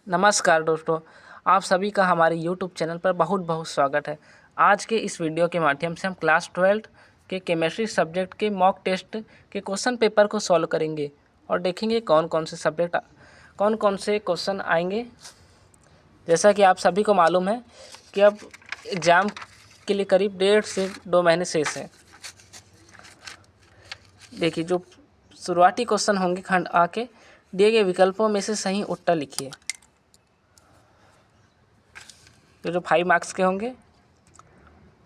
नमस्कार दोस्तों, आप सभी का हमारे YouTube चैनल पर बहुत बहुत स्वागत है। आज के इस वीडियो के माध्यम से हम क्लास 12 के केमिस्ट्री सब्जेक्ट के मॉक टेस्ट के क्वेश्चन पेपर को सॉल्व करेंगे और देखेंगे कौन कौन से क्वेश्चन आएंगे। जैसा कि आप सभी को मालूम है कि अब एग्ज़ाम के लिए करीब 1.5 से 2 महीने शेष हैं। देखिए, जो शुरुआती क्वेश्चन होंगे खंड आ के दिए गए विकल्पों में से सही उत्तर लिखिए। जो 5 मार्क्स के होंगे।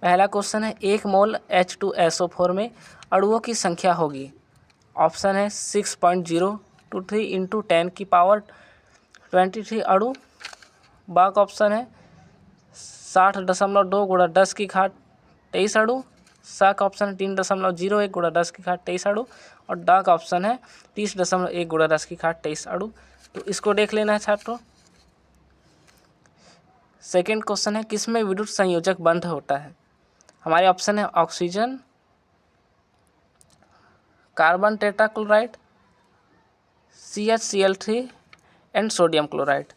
पहला क्वेश्चन है 1 मोल H2SO4 में अणुओं की संख्या होगी। ऑप्शन है 6.023 इंटू 10 की पावर 23 अणु। बाक ऑप्शन है 60.2 गुणा 10 की घात 23 अणु। साक ऑप्शन है 3.01 गुणा 10 की घात 23 अणु। और डाक ऑप्शन है 30.1 गुणा 10 की घात 23 अणु। तो इसको देख लेना है छात्रों। सेकेंड क्वेश्चन है किसमें विद्युत संयोजक बंध होता है। हमारे ऑप्शन है oxygen, carbon tetrachloride, CHCl3 and sodium chloride.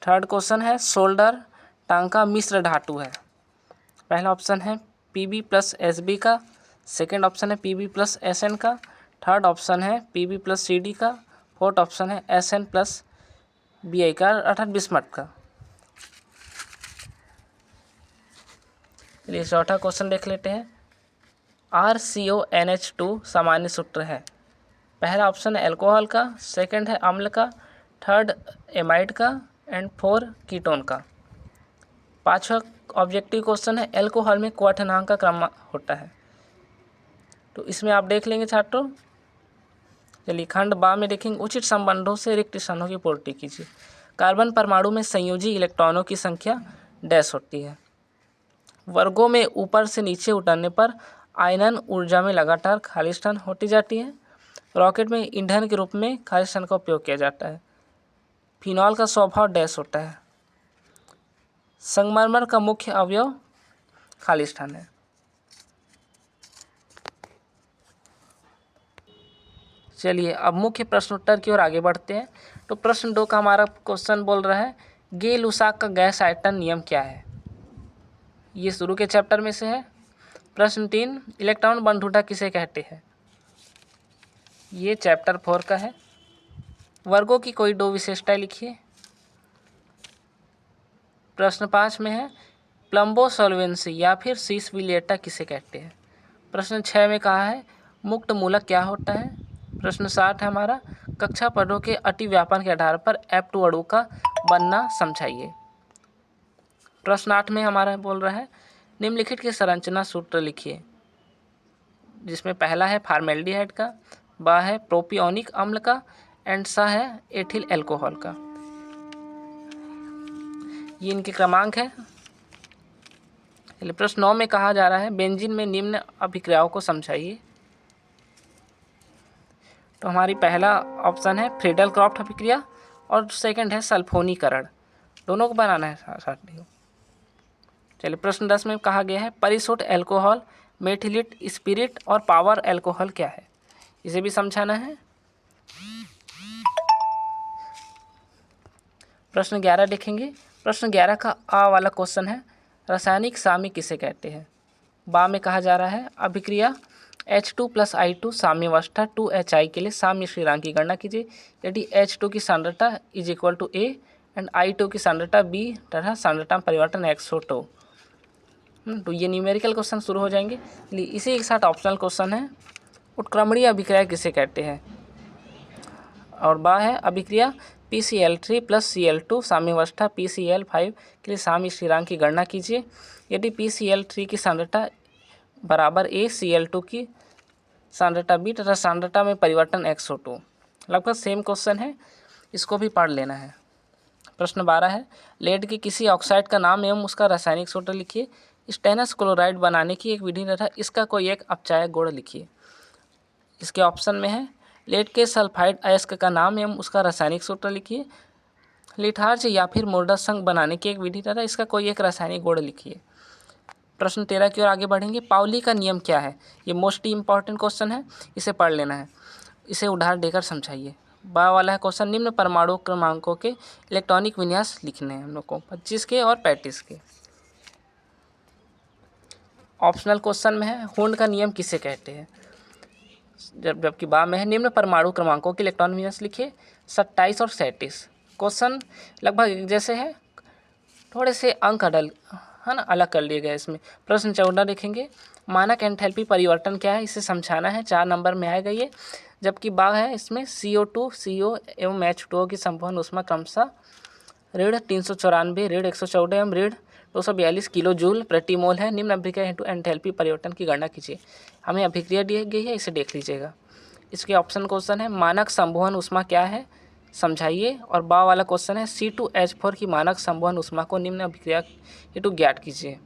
Third question है सोल्डर टांका मिश्र धातु है। पहला ऑप्शन है Pb+Sb का, सेकेंड ऑप्शन है Pb+Sn का, थर्ड ऑप्शन है Pb+Cd का, फोर्थ ऑप्शन है Sn+Bi का अर्थात बिस्मथ का। चलिए चौथा क्वेश्चन देख लेते हैं। RCONH2 सामान्य सूत्र है। पहला ऑप्शन है एल्कोहल का, सेकंड है अम्ल का, थर्ड एमाइड का एंड फोर कीटोन का। पांचवा ऑब्जेक्टिव क्वेश्चन है एल्कोहल में क्वथनांक का क्रम होता है। तो इसमें आप देख लेंगे छात्रों। चलिए खंड बा में देखेंगे उचित संबंधों से रिक्त स्थानों की पूर्ति कीजिए। कार्बन परमाणु में संयोजी इलेक्ट्रॉनों की संख्या डैश होती है। वर्गों में ऊपर से नीचे उतरने पर आयनन ऊर्जा में लगातार खाली स्थान होती जाती है। रॉकेट में ईंधन के रूप में खाली स्थान का उपयोग किया जाता है। फिनॉल का स्वभाव डैश होता है। संगमरमर का मुख्य अवयव खाली स्थान है। चलिए अब मुख्य प्रश्नोत्तर की ओर आगे बढ़ते हैं। तो प्रश्न 2 का हमारा क्वेश्चन बोल रहा है गे-लुसाक का गैस आयतन नियम क्या है। ये शुरू के चैप्टर में से है। प्रश्न 3 इलेक्ट्रॉन बंधुता किसे कहते हैं। ये चैप्टर 4 का है। वर्गों की कोई 2 विशेषताएं लिखिए। प्रश्न 5 में है प्लम्बो सॉल्वेंसी या फिर सीस विलियटा किसे कहते हैं। प्रश्न 6 में कहा है मुक्त मूलक क्या होता है। प्रश्न 7 है हमारा कक्षा पदों के अतिव्यापन के आधार पर F2 अणु का बनना समझाइए। प्रश्न 8 में हमारा बोल रहा है निम्नलिखित के संरचना सूत्र लिखिए, जिसमें पहला है फॉर्मेल्डिहाइड का, बा है प्रोपियोनिक अम्ल का एंड सा है एथिल एल्कोहल का। ये इनके क्रमांक है। प्रश्न 9 में कहा जा रहा है बेंजीन में निम्न अभिक्रियाओं को समझाइए। तो हमारी पहला ऑप्शन है फ्रीडल क्रॉफ्ट अभिक्रिया और सेकंड है सल्फोनीकरण। दोनों को बनाना है साथ में। चलिए प्रश्न 10 में कहा गया है परिशुद्ध अल्कोहल, मेथिलेट स्पिरिट और पावर अल्कोहल क्या है। इसे भी समझाना है। प्रश्न 11 देखेंगे। प्रश्न 11 का आ वाला क्वेश्चन है रासायनिक साम्य किसे कहते हैं। बा में कहा जा रहा है अभिक्रिया H2+I2 साम्यावस्था 2HI के लिए साम्य स्थिरांक की गणना कीजिए यदि H2 की सांद्रता = A एंड I2 की सांद्रता B तथा सांद्रता में परिवर्तन X हो तो ये न्यूमेरिकल क्वेश्चन शुरू हो जाएंगे। इसी के साथ ऑप्शनल क्वेश्चन है उत्क्रमणीय अभिक्रिया किसे कहते हैं। और बा है अभिक्रिया PCl3+Cl2 साम्यावस्था PCl5 के लिए साम्य स्थिरांक की गणना कीजिए यदि PCl3 की सांद्रता बराबर A, Cl2 की सांद्रता B तथा सांद्रता में परिवर्तन X हो तो लगभग सेम क्वेश्चन है, इसको भी पढ़ लेना है। प्रश्न 12 है लेड के किसी ऑक्साइड का नाम एवं उसका रासायनिक सूत्र लिखिए। स्टेनस क्लोराइड बनाने की एक विधि तथा इसका कोई एक अपचायक गुण लिखिए। इसके ऑप्शन में है लेड के सल्फाइड अयस्क का नाम एवं उसका रासायनिक सूत्र लिखिए। लिथार्ज या फिर मोर्डा संघ बनाने की एक विधि तथा इसका कोई एक रासायनिक गुण लिखिए। प्रश्न 13 की ओर आगे बढ़ेंगे। पाउली का नियम क्या है। ये मोस्ट इंपॉर्टेंट क्वेश्चन है, इसे पढ़ लेना है। इसे उदाहरण देकर समझाइए। बा वाला है क्वेश्चन, निम्न परमाणु क्रमांकों के इलेक्ट्रॉनिक विन्यास लिखने हैं हम लोग को 25 के और 35 के। ऑप्शनल क्वेश्चन में है हुंड का नियम किसे कहते हैं, जबकि बा में है निम्न परमाणु क्रमांकों के इलेक्ट्रॉनिक विन्यास लिखिए 27 और 37। क्वेश्चन लगभग एक जैसे है, थोड़े से अंक है ना अलग कर लिए गए इसमें। प्रश्न 14 देखेंगे, मानक एंथैल्पी परिवर्तन क्या है, इसे समझाना है, 4 नंबर में आएगा ये। जबकि बा है इसमें CO2 CO एवं H2O की संवहन ऊष्मा क्रमशः ऋण 394 ऋण 114 एवं ऋण 242 किलो जूल प्रति मोल है। निम्न अभिक्रिया हेतु एंथैल्पी परिवर्तन की गणना कीजिए। हमें अभिक्रिया दी गई है, इसे देख लीजिएगा। इसके ऑप्शन क्वेश्चन है मानक संवहन ऊष्मा क्या है समझाइए, और बा वाला क्वेश्चन है C2H4 की मानक संवहन ऊष्मा को निम्न अभिक्रिया हेतु ज्ञात कीजिए।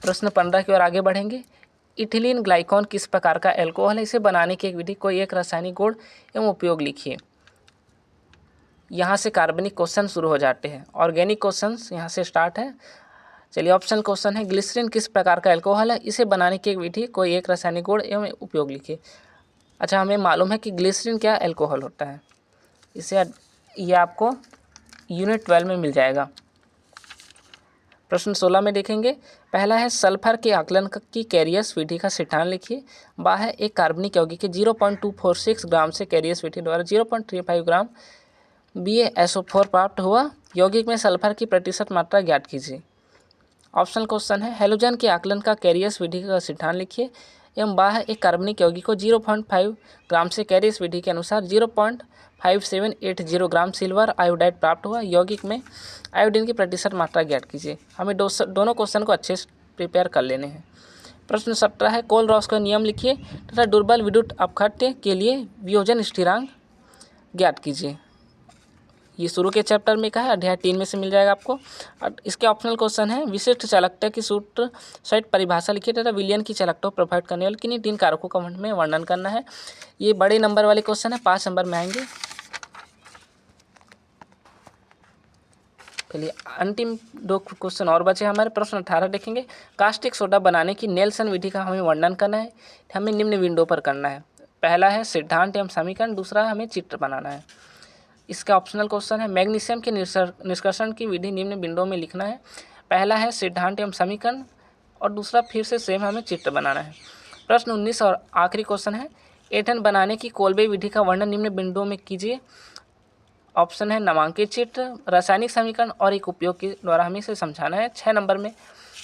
प्रश्न 15 की ओर आगे बढ़ेंगे। इथिलीन ग्लाइकॉन किस प्रकार का एल्कोहल है, इसे बनाने की एक विधि, कोई एक रासायनिक गुण एवं उपयोग लिखिए। यहाँ से कार्बनिक क्वेश्चन शुरू हो जाते हैं, ऑर्गेनिक क्वेश्चन यहाँ से स्टार्ट है। चलिए ऑप्शन क्वेश्चन है ग्लिसरीन किस प्रकार का एल्कोहल है, इसे बनाने की एक विधि, कोई एक रासायनिक गुण एवं उपयोग लिखिए। अच्छा, हमें मालूम है कि ग्लिसरीन क्या एल्कोहल होता है, इसे ये आपको यूनिट 12 में मिल जाएगा। प्रश्न 16 में देखेंगे, पहला है सल्फर के आकलन की कैरियस विधि का सिद्धांत लिखिए। बा है एक कार्बनिक यौगिक के 0.246 ग्राम से कैरियस विधि द्वारा 0.35 ग्राम BaSO4 प्राप्त हुआ, यौगिक में सल्फर की प्रतिशत मात्रा ज्ञात कीजिए। ऑप्शनल क्वेश्चन है हैलोजन के आकलन का कैरियस विधि का सिद्धांत लिखिए। एवं बा है एक कार्बनिक यौगिक को 0.5 ग्राम से कैरियस विधि के अनुसार 0.5780 ग्राम सिल्वर आयोडाइड प्राप्त हुआ, यौगिक में आयोडीन की प्रतिशत मात्रा ज्ञात कीजिए। हमें दोनों क्वेश्चन को अच्छे से प्रिपेयर कर लेने हैं। प्रश्न 17 है कोल-रॉस का नियम लिखिए तथा दुर्बल विद्युत अपघट्य के लिए वियोजन स्थिरांक ज्ञात कीजिए। ये शुरू के चैप्टर में का है, अध्याय 3 में से मिल जाएगा आपको। इसके ऑप्शनल क्वेश्चन है विशिष्ट चालकता की सूत्र सहित परिभाषा लिखिए तथा विलयन की चालकता को प्रभावित करने वाले किन्हीं 3 कारकों का में वर्णन करना है। ये बड़े नंबर वाले क्वेश्चन है, 5 नंबर में आएंगे। चलिए अंतिम 2 क्वेश्चन और बचे हमारे। प्रश्न 18 देखेंगे, कास्टिक सोडा बनाने की नेल्सन विधि का हमें वर्णन करना है, हमें निम्न विंडो पर करना है। पहला है सिद्धांत एवं समीकरण, दूसरा है हमें चित्र बनाना है। इसका ऑप्शनल क्वेश्चन है मैग्नीशियम के निष्कर्षण की विधि निम्न बिंदुओं में लिखना है। पहला है सिद्धांत एवं समीकरण और दूसरा फिर से सेम हमें चित्र बनाना है। प्रश्न 19 और आखिरी क्वेश्चन है एथेन बनाने की कोल्बे विधि का वर्णन निम्न बिंदुओं में कीजिए। ऑप्शन है नामांकित चित्र, रासायनिक समीकरण और एक उपयोग के द्वारा हमें इसे समझाना है। 6 नंबर में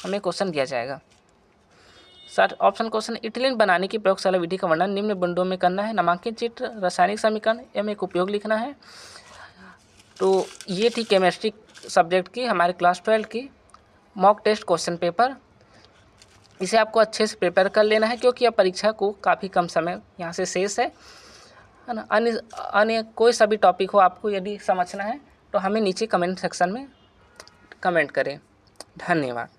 हमें क्वेश्चन दिया जाएगा। सर ऑप्शन क्वेश्चन इथिलीन बनाने की प्रयोगशाला विधि का वर्णन निम्न बिंदुओं में करना है, नामांकित चित्र, रासायनिक समीकरण एवं एक उपयोग लिखना है। तो ये थी केमिस्ट्री सब्जेक्ट की हमारे क्लास 12 की मॉक टेस्ट क्वेश्चन पेपर। इसे आपको अच्छे से प्रिपेयर कर लेना है क्योंकि अब परीक्षा को काफ़ी कम समय यहाँ से शेष है ना। अन्य कोई सा भी टॉपिक हो आपको यदि समझना है तो हमें नीचे कमेंट सेक्शन में कमेंट करें। धन्यवाद।